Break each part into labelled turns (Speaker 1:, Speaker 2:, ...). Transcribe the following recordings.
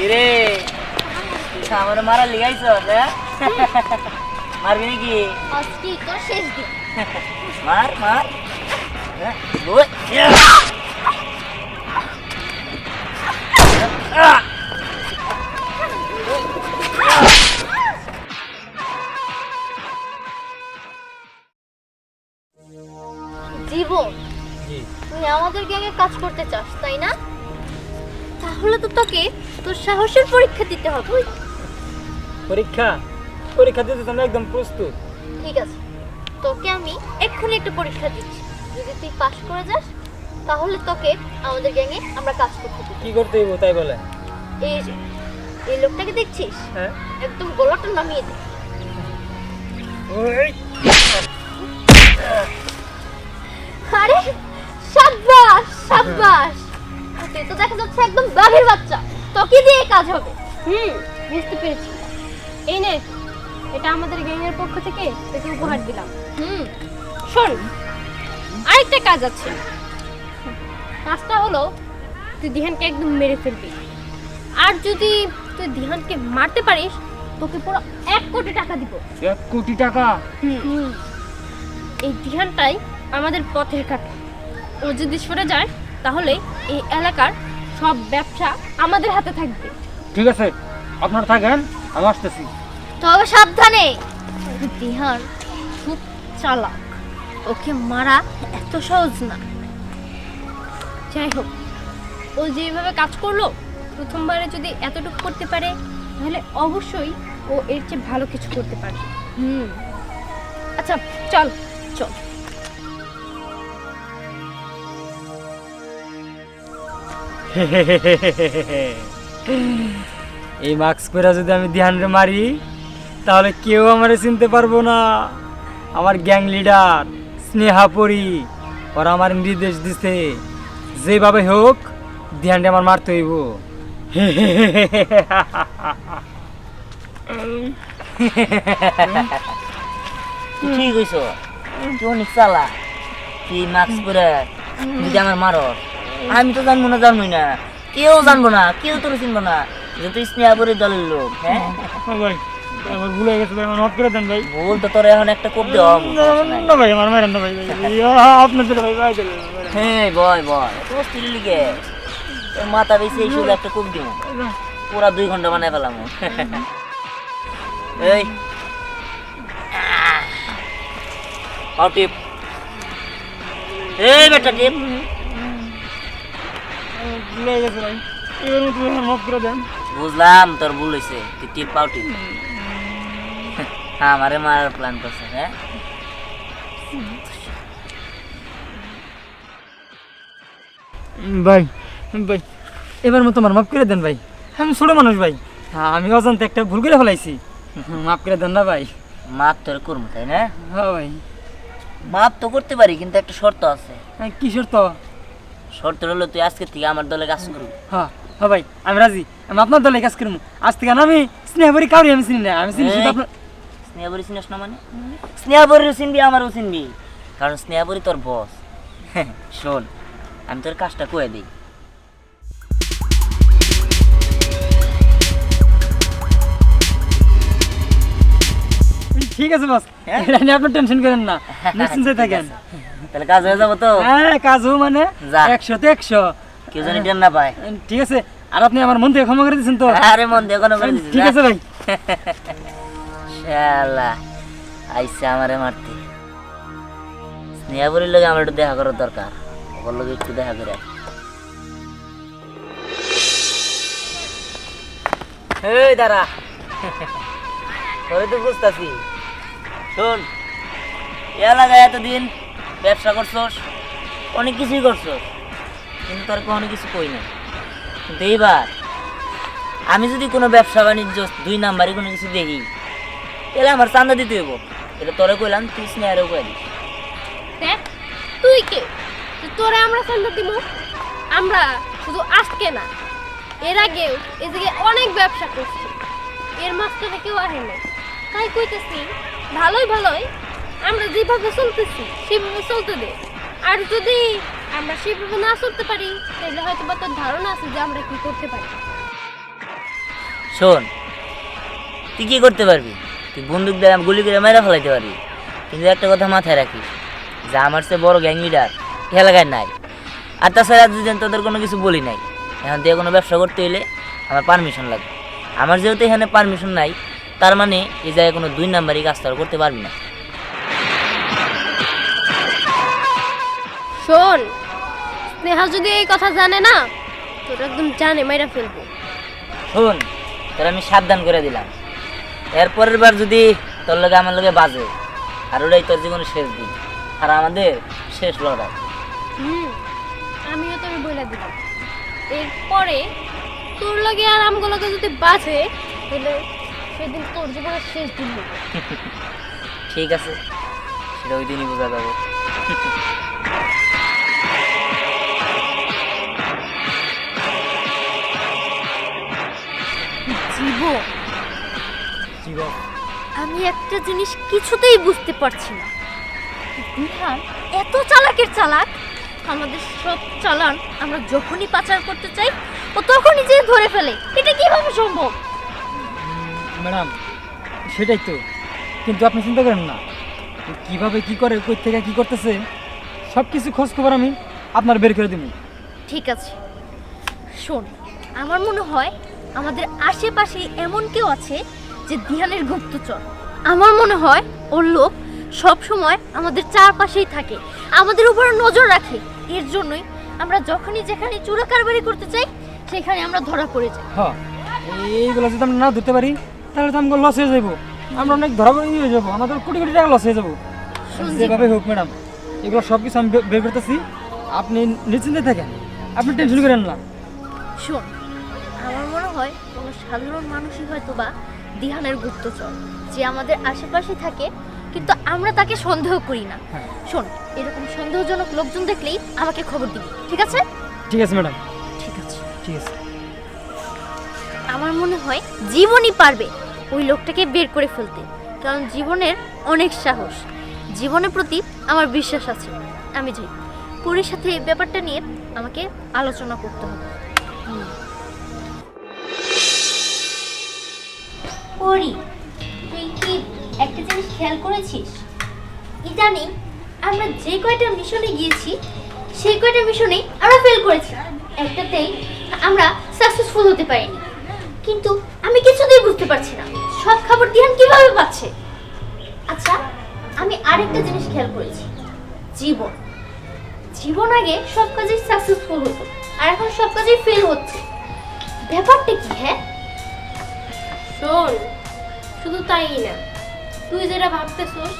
Speaker 1: কিরে আমার মারা লিগাইছ মারবি নাকি
Speaker 2: আজকে তো শেষ দিন
Speaker 1: মার মার
Speaker 2: জীবন তুই আমাদের গ্যাংয়ে কাজ করতে চাস তাই না? তাহলে তো তোকে তোর সাহসের পরীক্ষা দিতে হবে।
Speaker 3: পরীক্ষা পরীক্ষা দিতে তো আমি একদম প্রস্তুত।
Speaker 2: ঠিক আছে, তোকে আমি এক্ষুনি একটা পরীক্ষা দিচ্ছি। যদি তুই পাশ করে যাস তাহলে তোকে আমাদের গ্যাংয়ে আমরা কাজ করতে দেব।
Speaker 3: কি করতে হইব তাই বলে?
Speaker 2: এই যে এই লোকটাকে দেখছিস,
Speaker 3: হ্যাঁ
Speaker 2: একদম গলাটা নামিয়ে দে।
Speaker 3: ওই
Speaker 2: আরে সাব্বাস সাব্বাস, তুই তো দেখা যাচ্ছে একদম বাঘের বাচ্চা, তোকে দিয়ে কাজ হবে।
Speaker 4: বুঝতে পেরেছি। এই নে, এটা আমাদের গ্যাংয়ের পক্ষ থেকে তোকে উপহার দিলাম। শোন, আরেকটা কাজ আছে। কাজটা হলো তুই দিহানকে একদম মেরে ফেলবি। আর যদি তুই দিহানকে মারতে পারিস তোকে পুরো 1 কোটি টাকা দিব।
Speaker 3: 1 কোটি টাকা?
Speaker 4: এই দিহানটাই আমাদের পথের কাঁটা। ও যদি সরে যায় তাহলে এই এলাকার সব ব্যবসা আমাদের হাতে থাকবে।
Speaker 3: ঠিক আছে, আপনারা থাকেন, আমি আসতেছি।
Speaker 2: তবে সাবধানে, দিহান খুব চালাক, ওকে মারা এত সহজ না।
Speaker 4: যাই হোক, ও যেভাবে কাজ করলো, প্রথমবারে যদি এতটুকু করতে পারে তাহলে অবশ্যই ও এর চেয়ে ভালো কিছু করতে পারবে। আচ্ছা চল চল।
Speaker 3: এই মাস্ক পরে যদি আমি ধ্যানরে মারি তাহলে কেউ আমারে চিনতে পারবো না। আমার গ্যাং লিডার স্নেহাপরি ওরা আমার নির্দেশ দিছে, যেভাবে হোক ধ্যানটা আমার মারতে হইব।
Speaker 1: ঠিক হইছ, তুই অনেক চালা। তুই মাস্ক পরে যদি আমার মারস, আমি তো জানবো না, কেউ জানবো না, কেউ তোর চিনবো না যে তুই স্নেহাপুরের দলের লোক। হ্যাঁ
Speaker 3: ভাই আমার ভুলে গেছে ভাই, আমার মাফ করে দেন ভাই।
Speaker 1: ভুল তো তোর এখন একটা কোপ দেওয়া
Speaker 3: না ভাই, আমার মারেন না ভাই। আপনাদের ভাই ভাই
Speaker 1: হ্যাঁ বয় বয় তোর স্ত্রীর লিগে তোর মাথা বেশি এই শুধু একটা কোপ দিব, পুরা 2 ঘন্টা বানায় ফেলাম। এই পাও টিপ, এই বেটা টিপ।
Speaker 3: ভুলে গেছে ভাই, এবার মতো আমার মাফ করে দেন।
Speaker 1: বুঝলাম তোর ভুল হয়েছে, তুই টিপ পাও টিপ। আমারে মারার প্ল্যান করছে। হ্যাঁ
Speaker 3: ভাই ভাই এবার মতো আমার মাফ করে দেন ভাই, আমি ছোট মানুষ ভাই, আমি অজান্তে একটা ভুল করে ফেলাইছি, মাফ করে দেন না ভাই।
Speaker 1: মাপ তোর করবো তাই না?
Speaker 3: হ্যাঁ ভাই।
Speaker 1: মাপ তো করতে পারি, কিন্তু একটা শর্ত আছে।
Speaker 3: কি শর্ত?
Speaker 1: শর্ত হলো তুই আজকে থেকে আমার দলে কাজ করবি।
Speaker 3: হ্যাঁ হ্যাঁ ভাই, আমি রাজি, আমি আপনার দলে কাজ করবো আজ থেকে। আমি স্নেহাবরি কাউরি আমি চিনি না, আমি চিনি শুধু আপনার।
Speaker 1: স্নেহাবরি চিনিস না মানে? স্নেহাবরিও চিনবি, আমারও চিনবি, কারণ স্নেহাবরি তোর বস। শোন, আমি তোর কাজটা কয়ে দিই।
Speaker 3: ঠিক আছে বস, এটা নিয়ে আপনি টেনশন করেন না, নিশ্চিন্তে থাকেন।
Speaker 1: তাহলে কাজ হয়ে যাবো তো?
Speaker 3: হ্যাঁ কাজ হোক মানে
Speaker 1: যা।
Speaker 3: 100-তে 100,
Speaker 1: কেউ জানি টেন না পায়।
Speaker 3: ঠিক আছে। আর আপনি আমার মন থেকে ক্ষমা করে দিচ্ছেন তো?
Speaker 1: আরে মন দিয়ে কোনো করে দিছিস?
Speaker 3: ঠিক আছে ভাই।
Speaker 1: শালা আইসা আমারে মারতে। স্নেহাবরির লগে আমার একটু দেখা করার দরকার, ওর লগে একটু দেখা করে আসি। এই দাঁড়া, তোরে তো বুঝতেছি। শোন, এলাকায় এতদিন ব্যবসা করছস, অনেক কিছুই করছস, কিন্তু তোর কোনো কিছু কই না। কিন্তু এইবার আমি যদি কোনো ব্যবসা বাণিজ্য 2 নাম্বারে কোনো কিছু দেখি, তাহলে আমার চান্দা দিতে হইব। এটা তোরে কইলাম, তুই স্নেহারেও কইলি।
Speaker 4: দেখ তুই কে, তোরে আমরা চান্দা দিব? আমরা শুধু আজকে না, এর আগেও এদিকে অনেক ব্যবসা করছি, এর মাঝখানে কেউ আসে না। তাই কইতেছি ভালোই ভালোই আমরা যেভাবে চলতেছি সেভাবে চলতে দে। আর যদি আমরা সেভাবে না চলতে পারি তাহলে হয়তো বা তোর ধারণা আছে যে আমরা কি করতে পারি।
Speaker 1: শোন, তুই কি করতে পারবি? তুই বন্দুক দিয়ে গুলি করে মেরে ফেলাইতে পারবি, কিন্তু একটা কথা মাথায় রাখিস যে আমার চেয়ে বড় গ্যাং লিডার এলাকায় নাই। আর তাছাড়া দুজন তোদের কোনো কিছু বলি নাই, এখন দিয়ে কোনো ব্যবসা করতে হইলে আমার পারমিশন লাগবে। আমার যেহেতু এখানে পারমিশন নাই, তার মানে এই জায়গায় কোনো 2 নাম্বারই কাজ তোরা করতে পারবি না।
Speaker 4: শোন, স্নেহা যদি এই কথা জানে না, তোর একদম জানে মাইরা ফেলবো।
Speaker 1: শোন, তোর আমি সাবধান করে দিলাম, এরপরের বার যদি তোর লগে আমার লগে বাজে, আর ওটাই তোর জীবনের শেষ দিন আর আমাদের শেষ লড়াই।
Speaker 4: আমিও তোর বলে দিলাম, এরপরে তোর লাগে আর আমগো লাগে যদি বাঁচে, তাহলে সেদিন তোর জীবনের শেষ দিন হবে।
Speaker 1: ঠিক আছে, সেটা ওই দিনই বোঝা যাবে।
Speaker 2: জীবন, আমি একটা জিনিস কিছুতেই বুঝতে পারছি না, দিহান এত চালাকের চালাক, আমাদের সব চালান আমরা যখনই পাচার করতে চাই ও তখনই যে ধরে ফেলে। এটা কিভাবে সম্ভব?
Speaker 3: ম্যাডাম সেটাই তো, কিন্তু আপনি চিন্তা করেন না কিভাবে কি করে, কই থেকে কি করতেছে, সব কিছু খোঁজ খবর আমি আপনার বের করে দেবো।
Speaker 2: ঠিক আছে, শোন, আমার মনে হয় আমাদের আশেপাশে এমন কেউ আছে যে দিহানের গুপ্তচর। আমার মনে হয় ওর লোক সব সময় আমাদের চারপাশেই থাকে, আমাদের উপর নজর রাখে। এর জন্যই আমরা যখনই যেখানে চোরা কারবারি করতে চাই সেখানে আমরা ধরা পড়ে যাই।
Speaker 3: হ্যাঁ, এইগুলো যদি আমরা না ধরতে পারি তাহলে তো আমাকে লস হয়ে যাবো, আমরা অনেক ধরা হয়ে যাবো, আমাদের কোটি কোটি টাকা লস হয়ে যাবো। যেভাবে হোক ম্যাডাম, এগুলো সব কিছু আমি বের করতেছি, আপনি নিশ্চিন্তে থাকেন, আপনি টেনশন করেন না।
Speaker 2: শোন, আমার মনে হয় কোনো সাধারণ মানুষই হয়তো বা দিহানের গুপ্তচর, যে আমাদের আশেপাশে থাকে কিন্তু আমরা তাকে সন্দেহ করি না।
Speaker 3: হ্যাঁ।
Speaker 2: শোন, এরকম সন্দেহজনক লোকজন দেখলেই আমাকে খবর দিবি, ঠিক আছে?
Speaker 3: ঠিক আছে ম্যাডাম,
Speaker 2: ঠিক আছে।
Speaker 3: ঠিক আছে।
Speaker 2: আমার মনে হয় জীবনই পারবে ওই লোকটাকে বের করে ফেলতে, কারণ জীবনের অনেক সাহস, জীবনের প্রতি আমার বিশ্বাস আছে। আমি যাই, পরীর সাথে এই ব্যাপারটা নিয়ে আমাকে আলোচনা করতে হবে। পরী, তুই কি একটা জিনিস খেয়াল করেছিস? ইদানিং আমরা যে কয়টা মিশনে গিয়েছি সেই কয়টা মিশনে আমরা ফেল করেছি, একটাতেই আমরা সাকসেসফুল হতে পারিনি। কিন্তু আমি কিছুতেই বুঝতে পারছি না সব খবর দিহান কিভাবে পাচ্ছে। আচ্ছা, আমি আরেকটা জিনিস খেয়াল করেছি, জীবন জীবন আগে সব কাজেই সাকসেসফুল হতো আর এখন সব কাজেই ফেল হচ্ছে, ব্যাপারটা কি? হ্যাঁ
Speaker 4: শোন, শুধু তাই না, তুই যেটা ভাবতেছস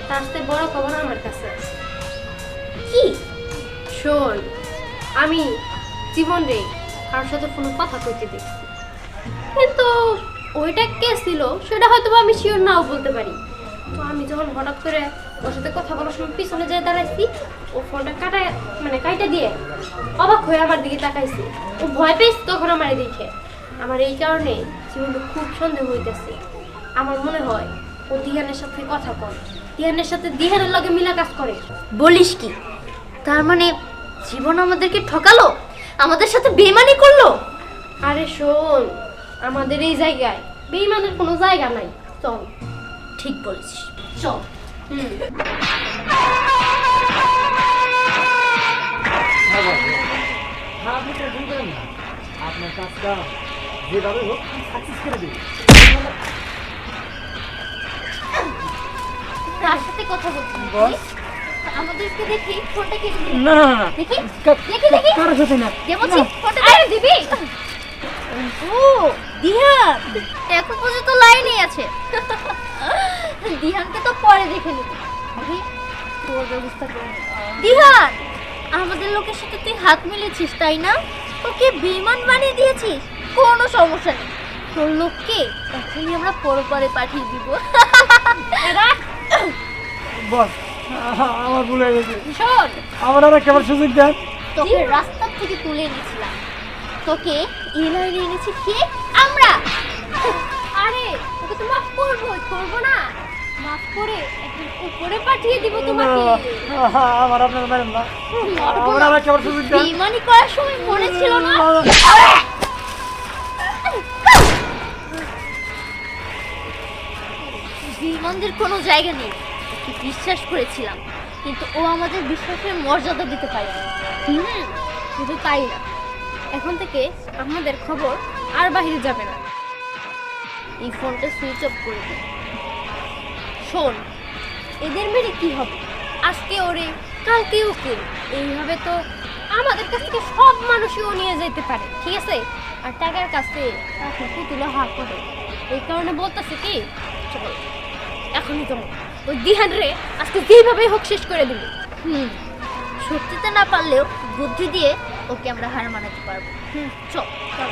Speaker 4: তার চেয়ে বড় খবর আমার কাছে আছে।
Speaker 2: কি?
Speaker 4: শোন, আমি জীবন রে কারোর সাথে ফোনে কথা কইতে দেখছি, কিন্তু ওইটা কে ছিল সেটা হয়তো বা আমি শিওর নাও বলতে পারি। তো আমি যখন হঠাৎ করে ওর সাথে কথা বলার সময় পিছনে যেয়ে দাঁড়াইছি, ও ফোনটা কাইটা দিয়ে অবাক হয়ে আমার দিকে তাকাইছে, ও ভয় পেয়েছে তখন আমার দেখে। আমার এই কারণে জীবনে খুব সন্দেহ হইতেছে। আমার মনে হয় ও দিহানের সাথে কথা কয়, দিহানের সাথে দিহানের লগে মিলা কাজ করে।
Speaker 2: বলিস কি? তার মানে জীবন আমাদেরকে ঠকালো, আমাদের সাথে বেইমানি করলো?
Speaker 4: আরে শোন, আমাদের এই জায়গায় বেইমানের কোনো জায়গা নাই, চল।
Speaker 2: ঠিক বলেছিস, চল।
Speaker 3: আপনার কাজটা যেভাবে হোক সাকসেস করে দিন।
Speaker 2: তার সাথে কথা বলছি, আমাদেরকে দেখি ফোনটা কেটে দিবি?
Speaker 3: না না না,
Speaker 2: দেখি দেখি দেখি,
Speaker 3: কারোর সাথে না।
Speaker 2: দেবছি ফোনটা কেটে দিবি? ও দিহান এখন পর্যন্ত লাইনেই আছে। দিহানকে তো পরে দেখে নিবি, আগে তোর ব্যবস্থা করে নে। দিহান, আমাদের লোকের সাথে তুই হাত মিলেছিস তাই না? ওকে বেমান বানিয়ে দিয়েছিস, কোনো সমস্যা নেই, তোর লোককে এখনই আমরা পরপারে পাঠিয়ে দিব।
Speaker 3: বস, আমার ভুল হয়ে গেছে,
Speaker 2: শোন,
Speaker 3: আমার আর একটা সুযোগ দেন।
Speaker 2: তোকে রাস্তা থেকে তুলে এনেছিলাম, তোকে এই লাইনে এনেছি কে? আমরা।
Speaker 4: আরে ওকে তো মাফ করবো না, মাফ করে একদম উপরে পাঠিয়ে দিব তোমাকে।
Speaker 3: আমার আপনার ম্যাডাম না,
Speaker 2: মারবো
Speaker 3: আমার
Speaker 2: না।
Speaker 3: আর একটা সুযোগ দেন।
Speaker 2: বেইমানি করার সময় মনে ছিল না? আনন্দের কোনো জায়গা নেই। ওকে বিশ্বাস করেছিলাম, কিন্তু ও আমাদের বিশ্বাসের মর্যাদা দিতে পারে।
Speaker 4: শুধু তাই না, এখন থেকে আমাদের খবর আর বাইরে যাবে না।
Speaker 2: এই ফোনটা সুইচ অফ করে দে। শোন, এদের মেরে কি হবে? আজকে ওরে, কালকে ওকে।
Speaker 4: এইভাবে তো আমাদের কাছ থেকে সব মানুষই ও নিয়ে যেতে পারে, ঠিক আছে? আর টাকার কাছে তাকে পুতুলে হা করে। এই কারণে বলতেছে কি, চলো এখনই চলো ওই দিহান রে আজকে যেইভাবে হোক শেষ করে দিবি।
Speaker 2: সত্যিতে না পারলেও বুদ্ধি দিয়ে ওকে আমরা হার মানাতে পারবো। চল চল।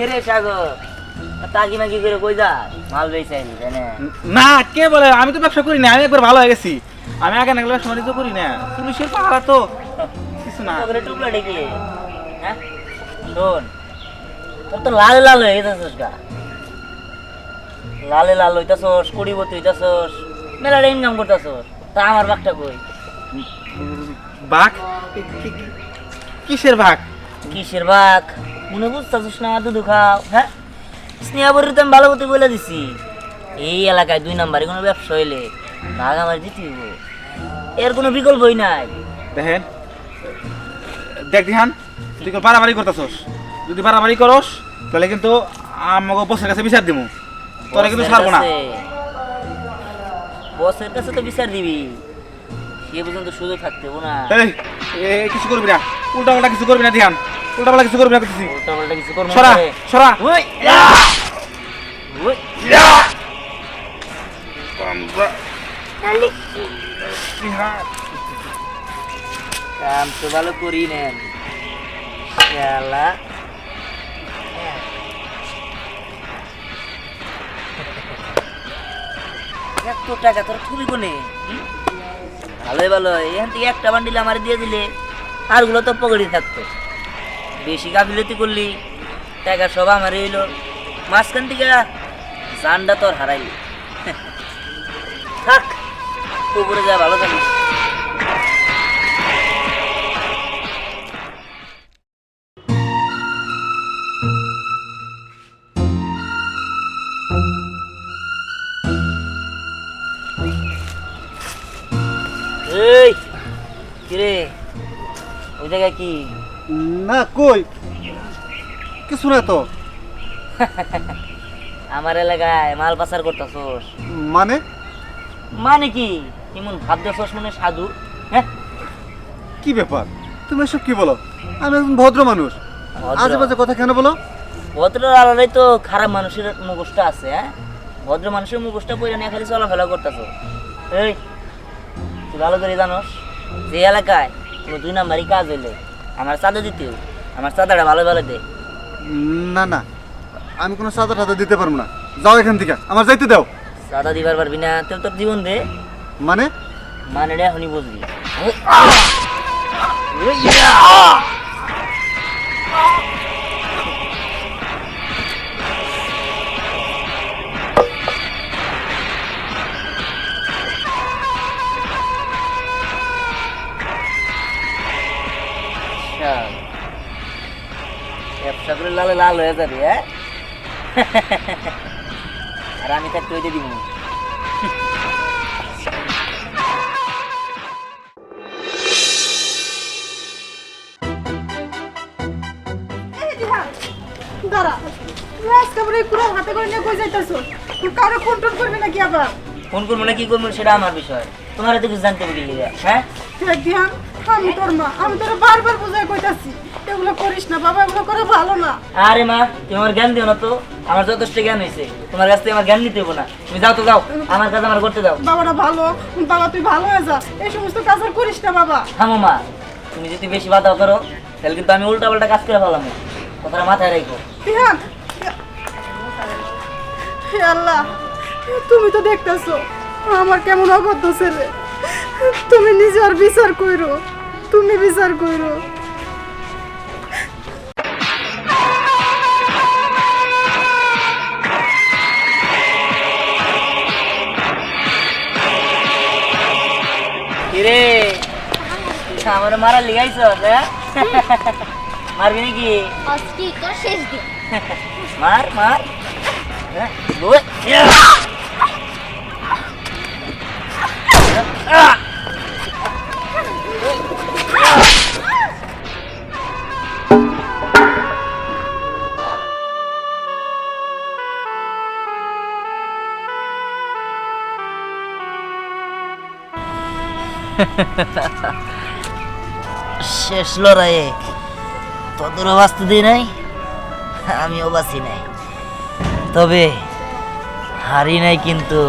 Speaker 1: রে সাগর, তাকি মাকি করে কই যা মাল বেচাইনি জানে?
Speaker 5: না, কে বলে? আমি তো ব্যবসা করি না, আমি একবার ভালো হয়ে গেছি। আমি আগে না ব্যবসা বাণিজ্য করি না, পুলিশের পাহারা তো কিছু না।
Speaker 1: তোকে টুকলা ডেকে হ্যাঁ শোন, তোর তো লাল লাল হয়ে গেছিস গা, লালে লাল হইতাছস, কোটিপতি হইতাছস, মেলাটা ইনকাম করতেছস। তা আমার বাঘটা কই?
Speaker 5: বাঘ? কিসের বাঘ?
Speaker 1: কিসের বাঘ মনে বুঝতেছিস না? দুধু খাও। হ্যাঁ, স্নেহাবরী তো আমি ভালো মতো বলে দিছি, এই এলাকায় 2 নাম্বারে কোনো ব্যবসা হইলে ভাগ আমার দিতে হইব, এর কোনো বিকল্পই নাই।
Speaker 5: দেখেন, দেখ দিহান, তুই বাড়াবাড়ি করতেছস। যদি বাড়াবাড়ি করস তাহলে কিন্তু আমাকে বসের কাছে বিচার দিব, তোরা কিন্তু ছাড়বো না।
Speaker 1: বসের কাছে তো বিচার দিবি, সে পর্যন্ত সুযোগ থাকতে হইব না।
Speaker 5: এই কিছু করবি না, উল্টা পাল্টা কিছু করবি না দিহান, উল্টা পাল্টা কিছু করবি না করতেছি।
Speaker 1: উল্টা পাল্টা কিছু করবো
Speaker 5: সরা সরা।
Speaker 1: ওই ওই কাম তো ভালো করি নেন শালা। এত টাকা তোর খুবই কোনে? ভালোই ভালো, এখান থেকে একটা বান্ডিল আমার দিয়ে দিলে আরগুলো তো পকেটে থাকতো। বেশি গাফিলতি করলি, টাকা সব আমার হইলো, মাঝখান থেকে জানটা তোর হারাইলি। থাক, উপরে যা, ভালো থাকিস। এই কিরে, ওই জায়গায় কি?
Speaker 6: না কই কিছু না তো।
Speaker 1: আমার এলাকায় মাল পাচার করতেছস
Speaker 6: মানে
Speaker 1: মানে কি? এমন ভাবতেছস মনে সাধু? হ্যাঁ,
Speaker 6: কি ব্যাপার? তুমি এসব কি বলো? আমি একজন ভদ্র মানুষ, আজে বাজে কথা কেন বলো?
Speaker 1: ভদ্র আলাদাই তো খারাপ মানুষের মুখোশটা আছে। হ্যাঁ, ভদ্র মানুষের মুখোশটা পরে নিয়ে খালি চলাফেরা করতেছ। এই তুই ভালো করে জানোস যে এলাকায় কোনো 2 নাম্বারই কাজ হইলে আমার চাঁদা দিতেও, আমার চাঁদাটা ভালো ভালো দে।
Speaker 6: না না, আমি কোনো সাদা টাদা দিতে পারবো না, যাও এখান থেকে, আমার যাইতে দাও।
Speaker 1: চাঁদা দিবার পারবি না? তোর তোর জীবন দে।
Speaker 6: মানে
Speaker 1: মানে রে এখনই বুঝবি। ব্যবসা করে লালে লাল হয়ে যাবে। হ্যাঁ, আর আমি তার তৈরি দিব।
Speaker 7: দাঁড়া, তুই আজকে বলে পুরো হাতে করে নিয়ে কই যাইতাছ? তুই কারো ফোন টোন করবি নাকি আবার?
Speaker 1: ফোন করবো না কি করবো সেটা আমার বিষয়, তোমার এত কিছু জানতে হবে কি? হ্যাঁ,
Speaker 7: দেখ ধ্যান, আমি তোর মা, আমি তোর বারবার বুঝাই কইতাছি এগুলো করিস না বাবা, এগুলো করে ভালো না।
Speaker 1: আরে মা, তুমি আমার জ্ঞান দিও না তো, আমার যথেষ্ট জ্ঞান হয়েছে, তোমার কাছ থেকে আমার জ্ঞান নিতে হবো না। তুমি যাও তো যাও, আমার কাজ আমার করতে দাও।
Speaker 7: বাবাটা ভালো, বাবা তুই ভালো হয়ে যা, এই সমস্ত কাজ আর করিস না বাবা।
Speaker 1: থামো মা, তুমি যদি বেশি বাধা করো তাহলে কিন্তু আমি উল্টা পাল্টা কাজ করে ফেলাম, কথাটা মাথায় রাখো।
Speaker 7: ধ্যান, হে আল্লাহ, তুমি তো দেখতেছো আমার কেমন অগত্য ছেলে, তুমি নিজের বিচার কইরো, তুমি বিচার কইরো।
Speaker 1: কিরে আমার মারা লিগাইছ হ্যাঁ মারবি নাকি
Speaker 2: আজকে তোর শেষ দিন।
Speaker 1: মার মার হ্যাঁ, বল। শেষ লড়াইয়ে তোদেরও বাঁচতে দিই নাই, আমিও বাঁচি নাই, তবে হারি নাই কিন্তু।